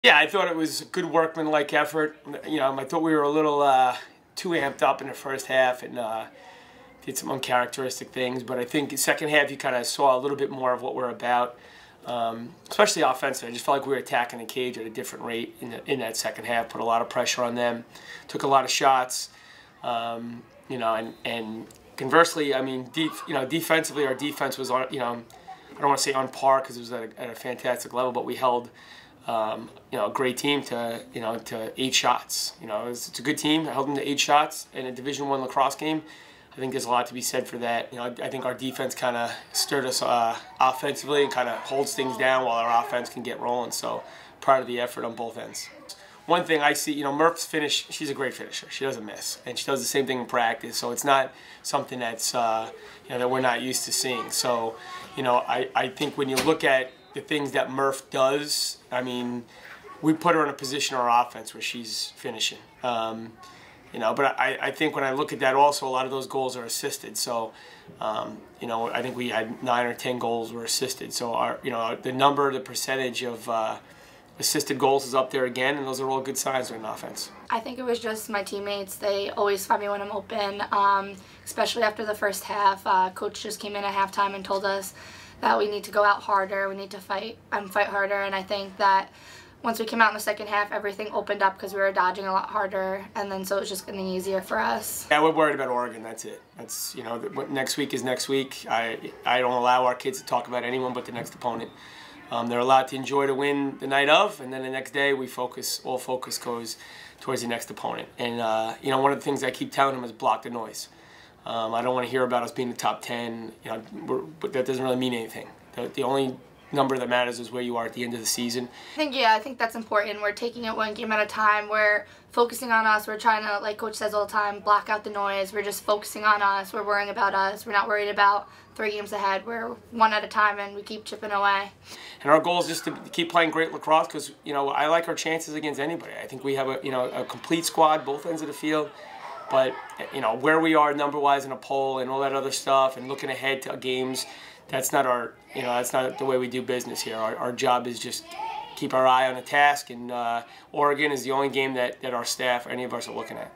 Yeah, I thought it was a good workmanlike effort. You know, I thought we were a little too amped up in the first half and did some uncharacteristic things. But I think the second half you kind of saw a little bit more of what we're about, especially offensively. I just felt like we were attacking the cage at a different rate in that second half. Put a lot of pressure on them, took a lot of shots. You know, and conversely, I mean, defensively, our defense was on. You know, I don't want to say on par because it was at a fantastic level, but we held. You know, a great team to 8 shots. You know, it's a good team. I held them to 8 shots in a Division I lacrosse game. I think there's a lot to be said for that. You know, I think our defense kind of stirred us offensively and kind of holds things down while our offense can get rolling. So, proud of the effort on both ends. One thing I see, you know, Murph's finish. She's a great finisher. She doesn't miss, and she does the same thing in practice. So it's not something that's you know, that we're not used to seeing. So, you know, I think when you look at the things that Murph does, I mean, we put her in a position on our offense where she's finishing. You know, but I think when I look at that also, a lot of those goals are assisted. So, you know, I think we had 9 or 10 goals were assisted. So, you know, the percentage of assisted goals is up there again, and those are all good signs in offense. I think it was just my teammates. They always find me when I'm open, especially after the first half. Coach just came in at halftime and told us that we need to go out harder, we need to fight harder, and I think that once we came out in the second half, everything opened up because we were dodging a lot harder, and then so it was just getting easier for us. Yeah, we're worried about Oregon, that's it. That's, you know, next week is next week. I don't allow our kids to talk about anyone but the next opponent. They're allowed to enjoy the win the night of, and then the next day all focus goes towards the next opponent. And, you know, one of the things I keep telling them is block the noise. I don't want to hear about us being the top 10, you know, but that doesn't really mean anything. The only number that matters is where you are at the end of the season. I think that's important. We're taking it one game at a time. We're focusing on us. We're trying to, like Coach says all the time, block out the noise. We're just focusing on us. We're worrying about us. We're not worried about 3 games ahead. We're one at a time, and we keep chipping away. And our goal is just to keep playing great lacrosse because, you know, I like our chances against anybody. I think we have a complete squad, both ends of the field. But, you know, where we are number-wise in a poll and all that other stuff and looking ahead to games, that's not that's not the way we do business here. Our job is just keep our eye on the task, and Oregon is the only game that our staff or any of us are looking at.